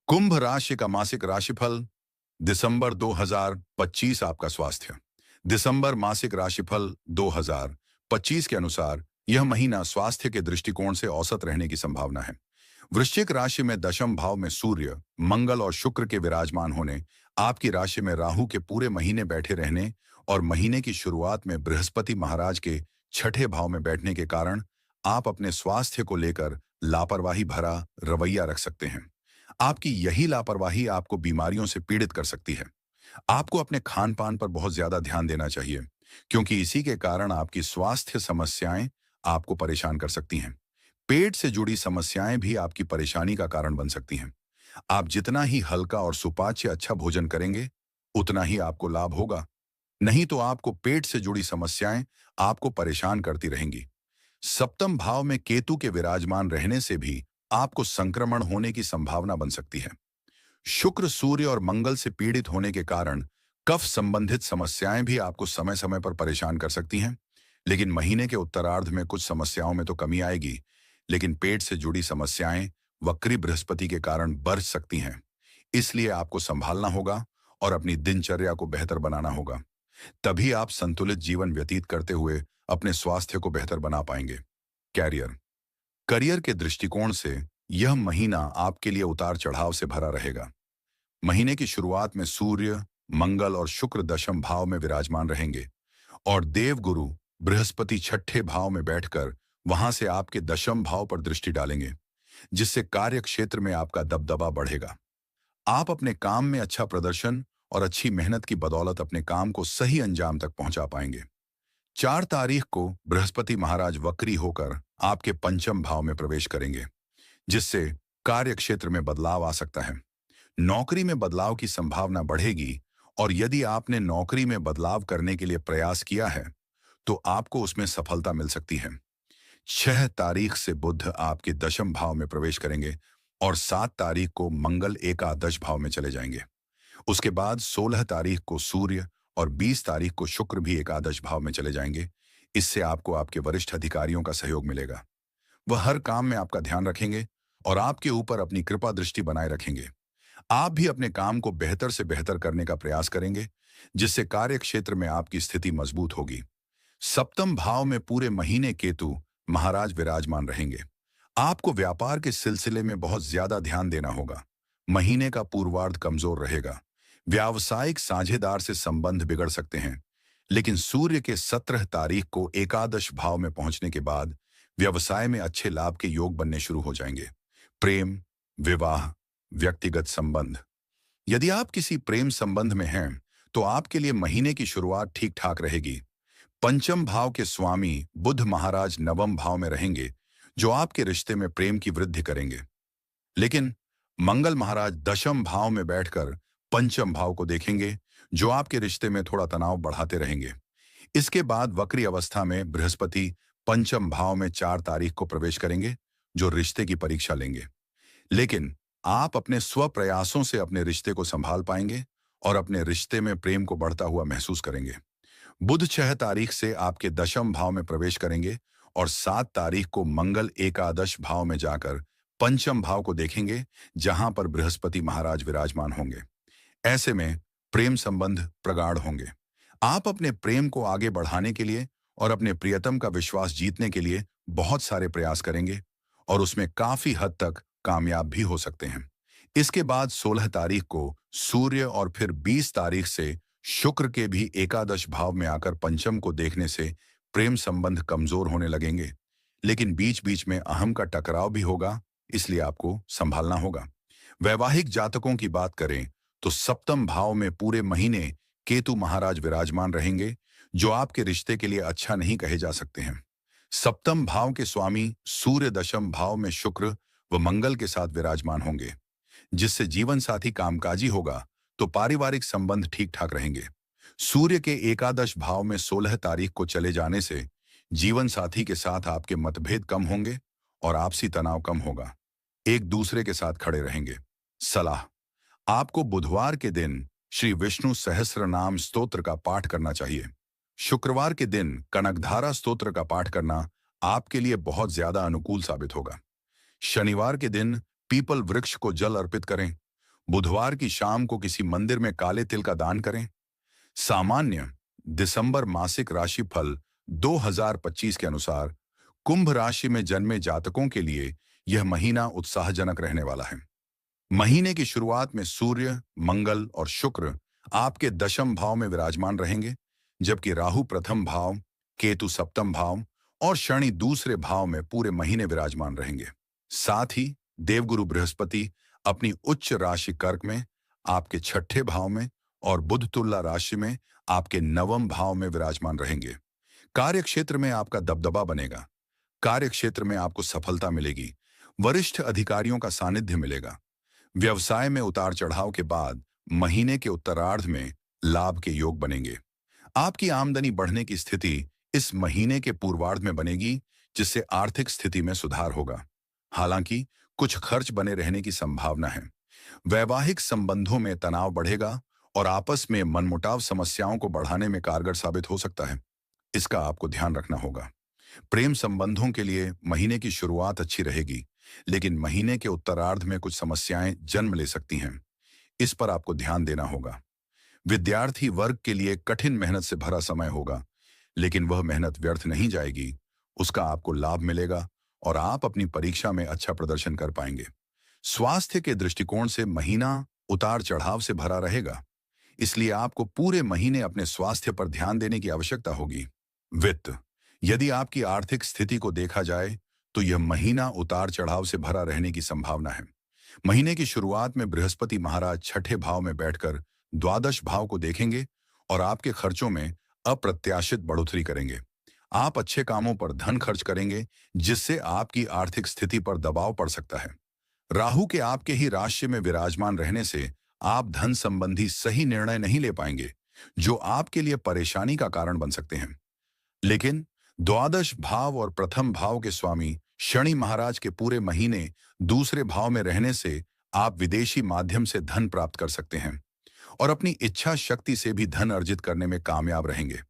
कुंभ राशि का मासिक राशिफल दिसंबर 2025 आपका स्वास्थ्य। दिसंबर मासिक राशिफल 2025 के अनुसार यह महीना स्वास्थ्य के दृष्टिकोण से औसत रहने की संभावना है। वृश्चिक राशि में दशम भाव में सूर्य, मंगल और शुक्र के विराजमान होने, आपकी राशि में राहु के पूरे महीने बैठे रहने और महीने की शुरुआत में बृहस्पति महाराज के छठे भाव में बैठने के कारण आप अपने स्वास्थ्य को लेकर लापरवाही भरा रवैया रख सकते हैं। आपकी यही लापरवाही आपको बीमारियों से पीड़ित कर सकती है। आपको अपने खान पान पर बहुत ज्यादा ध्यान देना चाहिए, क्योंकि इसी के कारण आपकी स्वास्थ्य समस्याएं आपको परेशान कर सकती हैं। पेट से जुड़ी समस्याएं भी आपकी परेशानी का कारण बन सकती हैं। आप जितना ही हल्का और सुपाच्य अच्छा भोजन करेंगे, उतना ही आपको लाभ होगा। नहीं तो आपको पेट से जुड़ी समस्याएं आपको परेशान करती रहेंगी। सप्तम भाव में केतु के विराजमान रहने से भी आपको संक्रमण होने की संभावना बन सकती है। शुक्र, सूर्य और मंगल से पीड़ित होने के कारण कफ संबंधित समस्याएं भी आपको समय समय पर परेशान कर सकती हैं। लेकिन महीने के उत्तरार्ध में कुछ समस्याओं में तो कमी आएगी, लेकिन पेट से जुड़ी समस्याएं वक्री बृहस्पति के कारण बढ़ सकती हैं। इसलिए आपको संभालना होगा और अपनी दिनचर्या को बेहतर बनाना होगा। तभी आप संतुलित जीवन व्यतीत करते हुए अपने स्वास्थ्य को बेहतर बना पाएंगे। कैरियर करियर के दृष्टिकोण से यह महीना आपके लिए उतार चढ़ाव से भरा रहेगा। महीने की शुरुआत में सूर्य, मंगल और शुक्र दशम भाव में विराजमान रहेंगे और देवगुरु बृहस्पति छठे भाव में बैठकर वहां से आपके दशम भाव पर दृष्टि डालेंगे, जिससे कार्य क्षेत्र में आपका दबदबा बढ़ेगा। आप अपने काम में अच्छा प्रदर्शन और अच्छी मेहनत की बदौलत अपने काम को सही अंजाम तक पहुंचा पाएंगे। 4 तारीख को बृहस्पति महाराज वक्री होकर आपके पंचम भाव में प्रवेश करेंगे, जिससे कार्य क्षेत्र में बदलाव आ सकता है। नौकरी में बदलाव की संभावना बढ़ेगी और यदि आपने नौकरी में बदलाव करने के लिए प्रयास किया है, तो आपको उसमें सफलता मिल सकती है। 6 तारीख से बुध आपके दशम भाव में प्रवेश करेंगे और 7 तारीख को मंगल एकादश भाव में चले जाएंगे। उसके बाद 16 तारीख को सूर्य और 20 तारीख को शुक्र भी एकादश भाव में चले जाएंगे। इससे आपको आपके वरिष्ठ अधिकारियों का सहयोग मिलेगा। वह हर काम में आपका ध्यान रखेंगे और आपके ऊपर अपनी कृपा दृष्टि बनाए रखेंगे। आप भी अपने काम को बेहतर से बेहतर करने का प्रयास करेंगे, जिससे कार्य क्षेत्र में आपकी स्थिति मजबूत होगी। सप्तम भाव में पूरे महीने केतु महाराज विराजमान रहेंगे। आपको व्यापार के सिलसिले में बहुत ज्यादा ध्यान देना होगा। महीने का पूर्वार्ध कमजोर रहेगा। व्यावसायिक साझेदार से संबंध बिगड़ सकते हैं, लेकिन सूर्य के 17 तारीख को एकादश भाव में पहुंचने के बाद व्यवसाय में अच्छे लाभ के योग बनने शुरू हो जाएंगे। प्रेम, विवाह, व्यक्तिगत संबंध। यदि आप किसी प्रेम संबंध में हैं, तो आपके लिए महीने की शुरुआत ठीक ठाक रहेगी। पंचम भाव के स्वामी बुध महाराज नवम भाव में रहेंगे, जो आपके रिश्ते में प्रेम की वृद्धि करेंगे। लेकिन मंगल महाराज दशम भाव में बैठकर पंचम भाव को देखेंगे, जो आपके रिश्ते में थोड़ा तनाव बढ़ाते रहेंगे। इसके बाद वक्री अवस्था में बृहस्पति पंचम भाव में 4 तारीख को प्रवेश करेंगे, जो रिश्ते की परीक्षा लेंगे। लेकिन आप अपने स्व प्रयासों से अपने रिश्ते को संभाल पाएंगे और अपने रिश्ते में प्रेम को बढ़ता हुआ महसूस करेंगे। बुध 6 तारीख से आपके दशम भाव में प्रवेश करेंगे और 7 तारीख को मंगल एकादश भाव में जाकर पंचम भाव को देखेंगे, जहां पर बृहस्पति महाराज विराजमान होंगे। ऐसे में प्रेम संबंध प्रगाढ़ होंगे। आप अपने प्रेम को आगे बढ़ाने के लिए और अपने प्रियतम का विश्वास जीतने के लिए बहुत सारे प्रयास करेंगे और उसमें काफी हद तक कामयाब भी हो सकते हैं। इसके बाद 16 तारीख को सूर्य और फिर 20 तारीख से शुक्र के भी एकादश भाव में आकर पंचम को देखने से प्रेम संबंध कमजोर होने लगेंगे, लेकिन बीच बीच में अहम का टकराव भी होगा, इसलिए आपको संभालना होगा। वैवाहिक जातकों की बात करें तो सप्तम भाव में पूरे महीने केतु महाराज विराजमान रहेंगे, जो आपके रिश्ते के लिए अच्छा नहीं कहे जा सकते हैं। सप्तम भाव के स्वामी सूर्य दशम भाव में शुक्र व मंगल के साथ विराजमान होंगे, जिससे जीवन साथी कामकाजी होगा तो पारिवारिक संबंध ठीक ठाक रहेंगे। सूर्य के एकादश भाव में 16 तारीख को चले जाने से जीवन साथी के साथ आपके मतभेद कम होंगे और आपसी तनाव कम होगा। एक दूसरे के साथ खड़े रहेंगे। सलाह: आपको बुधवार के दिन श्री विष्णु सहस्त्र नाम स्तोत्र का पाठ करना चाहिए। शुक्रवार के दिन कनकधारा स्तोत्र का पाठ करना आपके लिए बहुत ज्यादा अनुकूल साबित होगा। शनिवार के दिन पीपल वृक्ष को जल अर्पित करें बुधवार की शाम को किसी मंदिर में काले तिल का दान करें। सामान्य दिसंबर मासिक राशिफल 2025 के अनुसार कुंभ राशि में जन्मे जातकों के लिए यह महीना उत्साहजनक रहने वाला है। महीने की शुरुआत में सूर्य, मंगल और शुक्र आपके दशम भाव में विराजमान रहेंगे, जबकि राहु प्रथम भाव, केतु सप्तम भाव और शनि दूसरे भाव में पूरे महीने विराजमान रहेंगे। साथ ही देवगुरु बृहस्पति अपनी उच्च राशि कर्क में आपके छठे भाव में और बुध तुला राशि में आपके नवम भाव में विराजमान रहेंगे। कार्य क्षेत्र में आपका दबदबा बनेगा। कार्य क्षेत्र में आपको सफलता मिलेगी। वरिष्ठ अधिकारियों का सानिध्य मिलेगा। व्यवसाय में उतार चढ़ाव के बाद महीने के उत्तरार्ध में लाभ के योग बनेंगे। आपकी आमदनी बढ़ने की स्थिति इस महीने के पूर्वार्ध में बनेगी, जिससे आर्थिक स्थिति में सुधार होगा। हालांकि कुछ खर्च बने रहने की संभावना है। वैवाहिक संबंधों में तनाव बढ़ेगा और आपस में मनमुटाव समस्याओं को बढ़ाने में कारगर साबित हो सकता है। इसका आपको ध्यान रखना होगा। प्रेम संबंधों के लिए महीने की शुरुआत अच्छी रहेगी, लेकिन महीने के उत्तरार्ध में कुछ समस्याएं जन्म ले सकती हैं। इस पर आपको ध्यान देना होगा। विद्यार्थी वर्ग के लिए कठिन मेहनत से भरा समय होगा, लेकिन वह मेहनत व्यर्थ नहीं जाएगी। उसका आपको लाभ मिलेगा और आप अपनी परीक्षा में अच्छा प्रदर्शन कर पाएंगे। स्वास्थ्य के दृष्टिकोण से महीना उतार चढ़ाव से भरा रहेगा, इसलिए आपको पूरे महीने अपने स्वास्थ्य पर ध्यान देने की आवश्यकता होगी। वित्त, यदि आपकी आर्थिक स्थिति को देखा जाए तो यह महीना उतार चढ़ाव से भरा रहने की संभावना है। महीने की शुरुआत में बृहस्पति महाराज छठे भाव में बैठकर द्वादश भाव को देखेंगे और आपके खर्चों में अप्रत्याशित बढ़ोतरी करेंगे। आप अच्छे कामों पर धन खर्च करेंगे, जिससे आपकी आर्थिक स्थिति पर दबाव पड़ सकता है। राहु के आपके ही राशि में विराजमान रहने से आप धन संबंधी सही निर्णय नहीं ले पाएंगे, जो आपके लिए परेशानी का कारण बन सकते हैं। लेकिन द्वादश भाव और प्रथम भाव के स्वामी शनि महाराज के पूरे महीने दूसरे भाव में रहने से आप विदेशी माध्यम से धन प्राप्त कर सकते हैं और अपनी इच्छा शक्ति से भी धन अर्जित करने में कामयाब रहेंगे।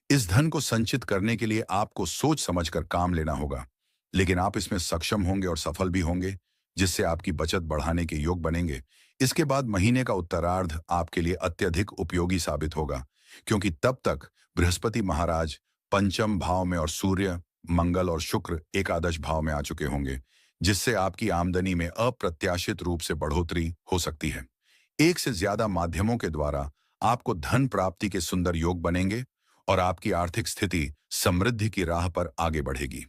इस धन को संचित करने के लिए आपको सोच समझकर काम लेना होगा, लेकिन आप इसमें सक्षम होंगे और सफल भी होंगे, जिससे आपकी बचत बढ़ाने के योग बनेंगे। इसके बाद महीने का उत्तरार्ध आपके लिए अत्यधिक उपयोगी साबित होगा, क्योंकि तब तक बृहस्पति महाराज पंचम भाव में और सूर्य, मंगल और शुक्र एकादश भाव में आ चुके होंगे, जिससे आपकी आमदनी में अप्रत्याशित रूप से बढ़ोतरी हो सकती है। एक से ज्यादा माध्यमों के द्वारा आपको धन प्राप्ति के सुंदर योग बनेंगे और आपकी आर्थिक स्थिति समृद्धि की राह पर आगे बढ़ेगी।